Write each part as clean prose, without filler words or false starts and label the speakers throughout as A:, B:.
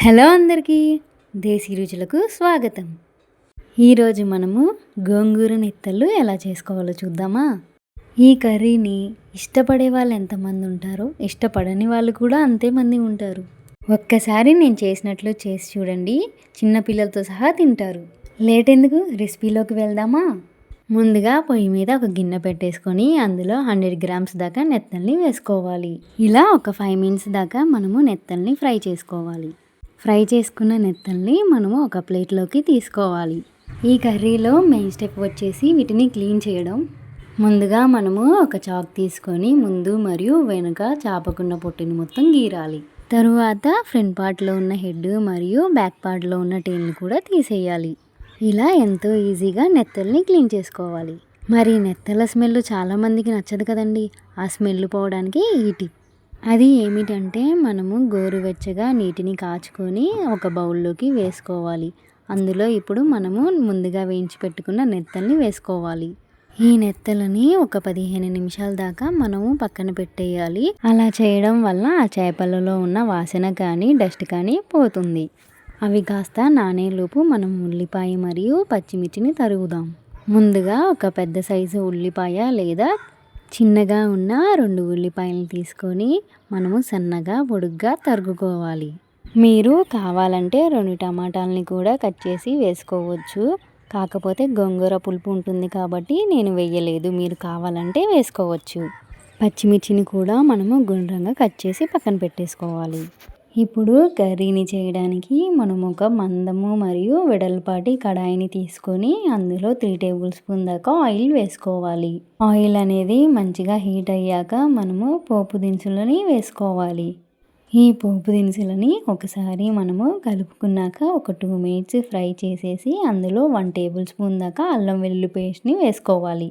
A: Hello అందరికీ, దేశీ రుచులకు స్వాగతం. ఈరోజు మనము గోంగూర నెత్తళ్ళు ఎలా చేసుకోవాలో చూద్దామా. ఈ కర్రీని ఇష్టపడే వాళ్ళు ఎంతమంది ఉంటారో, ఇష్టపడని వాళ్ళు కూడా అంతేమంది ఉంటారు. ఒక్కసారి నేను చేసినట్లు చేసి చూడండి, చిన్నపిల్లలతో సహా తింటారు. లేట్ ఎందుకు, రెసిపీలోకి వెళ్దామా. ముందుగా పొయ్యి మీద ఒక గిన్నె పెట్టేసుకొని అందులో 100 గ్రామ్స్ దాకా నెత్తల్ని వేసుకోవాలి. ఇలా ఒక 5 మినిట్స్ దాకా మనము నెత్తల్ని ఫ్రై చేసుకోవాలి. ఫ్రై చేసుకున్న నెత్తల్ని మనము ఒక ప్లేట్లోకి తీసుకోవాలి. ఈ కర్రీలో మెయిన్ స్టెప్ వచ్చేసి వీటిని క్లీన్ చేయడం. ముందుగా మనము ఒక చాక్ తీసుకొని ముందు మరియు వెనుక చాపకున్న పొట్టుని మొత్తం గీరాలి. తరువాత ఫ్రంట్ పార్ట్లో ఉన్న హెడ్ మరియు బ్యాక్ పార్ట్లో ఉన్న టెయిల్ని కూడా తీసేయాలి. ఇలా ఎంతో ఈజీగా నెత్తల్ని క్లీన్ చేసుకోవాలి. మరి నెత్తల స్మెల్ చాలామందికి నచ్చదు కదండి. ఆ స్మెల్ పోవడానికి ఈ టిప్. అది ఏమిటంటే మనము గోరువెచ్చగా నీటిని కాచుకొని ఒక బౌల్లోకి వేసుకోవాలి. అందులో ఇప్పుడు మనము ముందుగా వేయించి పెట్టుకున్న నెత్తల్ని వేసుకోవాలి. ఈ నెత్తలని ఒక 15 నిమిషాల దాకా మనము పక్కన పెట్టేయాలి. అలా చేయడం వల్ల ఆ చేపలలో ఉన్న వాసన కానీ డస్ట్ కానీ పోతుంది. అవి కాస్త నానేలోపు మనం ఉల్లిపాయ మరియు పచ్చిమిర్చిని తరుగుదాం. ముందుగా ఒక పెద్ద సైజు ఉల్లిపాయ లేదా చిన్నగా ఉన్న 2 ఉల్లిపాయలు తీసుకొని మనము సన్నగా పొడుగ్గా తరుగుకోవాలి. మీరు కావాలంటే 2 టమాటాలని కూడా కట్ చేసి వేసుకోవచ్చు. కాకపోతే గోంగూర పులుపు ఉంటుంది కాబట్టి నేను వేయలేదు, మీరు కావాలంటే వేసుకోవచ్చు. పచ్చిమిర్చిని కూడా మనము గుండ్రంగా కట్ చేసి పక్కన పెట్టేసుకోవాలి. ఇప్పుడు కర్రీని చేయడానికి మనం ఒక మందము మరియు వెడల్పాటి కడాయిని తీసుకొని అందులో 3 టేబుల్ స్పూన్ దాకా ఆయిల్ వేసుకోవాలి. ఆయిల్ అనేది మంచిగా హీట్ అయ్యాక మనము పోపు దినుసులని వేసుకోవాలి. ఈ పోపు దినుసులని ఒకసారి మనము కలుపుకున్నాక ఒక 2 మినిట్స్ ఫ్రై చేసేసి అందులో 1 టేబుల్ స్పూన్ దాకా అల్లం వెల్లుల్లి పేస్ట్ని వేసుకోవాలి.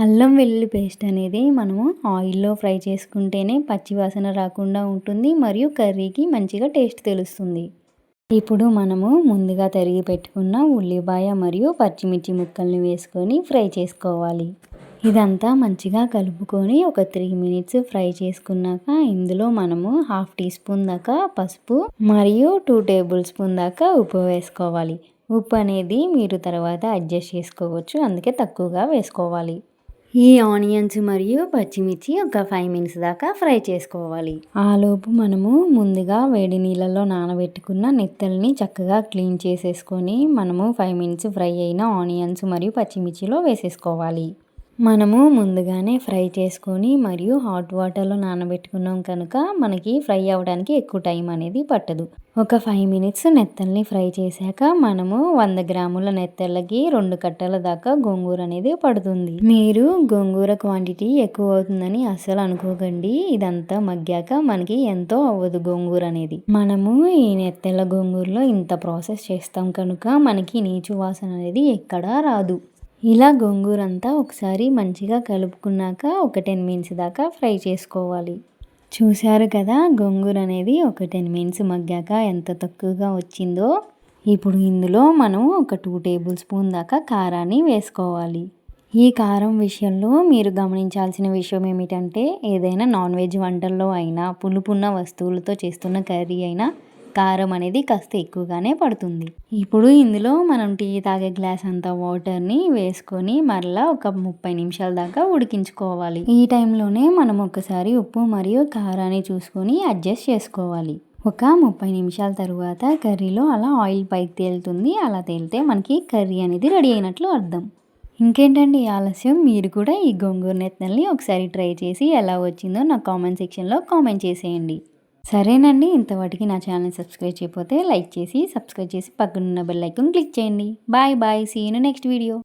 A: అల్లం వెల్లుల్లి పేస్ట్ అనేది మనము ఆయిల్లో ఫ్రై చేసుకుంటేనే పచ్చివాసన రాకుండా ఉంటుంది మరియు కర్రీకి మంచిగా టేస్ట్ తెలుస్తుంది. ఇప్పుడు మనము ముందుగా తరిగి పెట్టుకున్న ఉల్లిపాయ మరియు పచ్చిమిర్చి ముక్కల్ని వేసుకొని ఫ్రై చేసుకోవాలి. ఇదంతా మంచిగా కలుపుకొని ఒక 3 మినిట్స్ ఫ్రై చేసుకున్నాక ఇందులో మనము 1/2 టీ స్పూన్ దాకా పసుపు మరియు 2 టేబుల్ స్పూన్ దాకా ఉప్పు వేసుకోవాలి. ఉప్పు అనేది మీరు తర్వాత అడ్జస్ట్ చేసుకోవచ్చు, అందుకే తక్కువగా వేసుకోవాలి. ఈ ఆనియన్స్ మరియు పచ్చిమిర్చి ఒక 5 మినిట్స్ దాకా ఫ్రై చేసుకోవాలి. ఆలోపు మనము ముందుగా వేడి నీళ్ళలో నానబెట్టుకున్న నెత్తల్ని చక్కగా క్లీన్ చేసేసుకొని మనము 5 మినిట్స్ ఫ్రై అయిన ఆనియన్స్ మరియు పచ్చిమిర్చిలో వేసేసుకోవాలి. మనము ముందుగానే ఫ్రై చేసుకొని మరియు హాట్ వాటర్లో నానబెట్టుకున్నాం కనుక మనకి ఫ్రై అవ్వడానికి ఎక్కువ టైం అనేది పట్టదు. ఒక 5 మినిట్స్ నెత్తల్ని ఫ్రై చేశాక మనము 100 గ్రాముల నెత్తళ్ళకి 2 కట్టల దాకా గోంగూర అనేది పడుతుంది. మీరు గోంగూర క్వాంటిటీ ఎక్కువ అవుతుందని అస్సలు అనుకోకండి. ఇదంతా మగ్గాక మనకి ఎంతో అవ్వదు గోంగూర అనేది. మనము ఈ నెత్తళ్ళ గోంగూరలో ఇంత ప్రాసెస్ చేస్తాం కనుక మనకి నీచు వాసన అనేది ఎక్కడా రాదు. ఇలా గోంగూర అంతా ఒకసారి మంచిగా కలుపుకున్నాక ఒక 10 మినిట్స్ దాకా ఫ్రై చేసుకోవాలి. చూశారు కదా, గోంగూర అనేది ఒక 10 మినిట్స్ మగ్గాక ఎంత తక్కువగా వచ్చిందో. ఇప్పుడు ఇందులో మనం ఒక 2 టేబుల్ స్పూన్ దాకా కారాన్ని వేసుకోవాలి. ఈ కారం విషయంలో మీరు గమనించాల్సిన విషయం ఏమిటంటే ఏదైనా నాన్ వెజ్ వంటల్లో అయినా పులుపున్న వస్తువులతో చేస్తున్న కర్రీ అయినా కారం అనేది కాస్త ఎక్కువగానే పడుతుంది. ఇప్పుడు ఇందులో మనం టీ తాగే గ్లాస్ అంత వాటర్ని వేసుకొని మరలా ఒక 30 నిమిషాల దాకా ఉడికించుకోవాలి. ఈ టైంలోనే మనం ఒకసారి ఉప్పు మరియు కారాన్ని చూసుకొని అడ్జస్ట్ చేసుకోవాలి. ఒక 30 నిమిషాల తర్వాత కర్రీలో అలా ఆయిల్ పైకి తేలుతుంది. అలా తేలితే మనకి కర్రీ అనేది రెడీ అయినట్లు అర్థం. ఇంకేంటండి ఆలస్యం, మీరు కూడా ఈ గోంగూర నెత్తల్ని ఒకసారి ట్రై చేసి ఎలా వచ్చిందో నా కామెంట్ సెక్షన్లో కామెంట్ చేసేయండి. సరేనండి, ఇంతవాటికి నా ఛానల్ సబ్స్క్రైబ్ చేయకపోతే లైక్ చేసి సబ్స్క్రైబ్ చేసి పక్కనున్న బెల్ ఐకాన్ క్లిక్ చేయండి. Bye bye, see you in next video.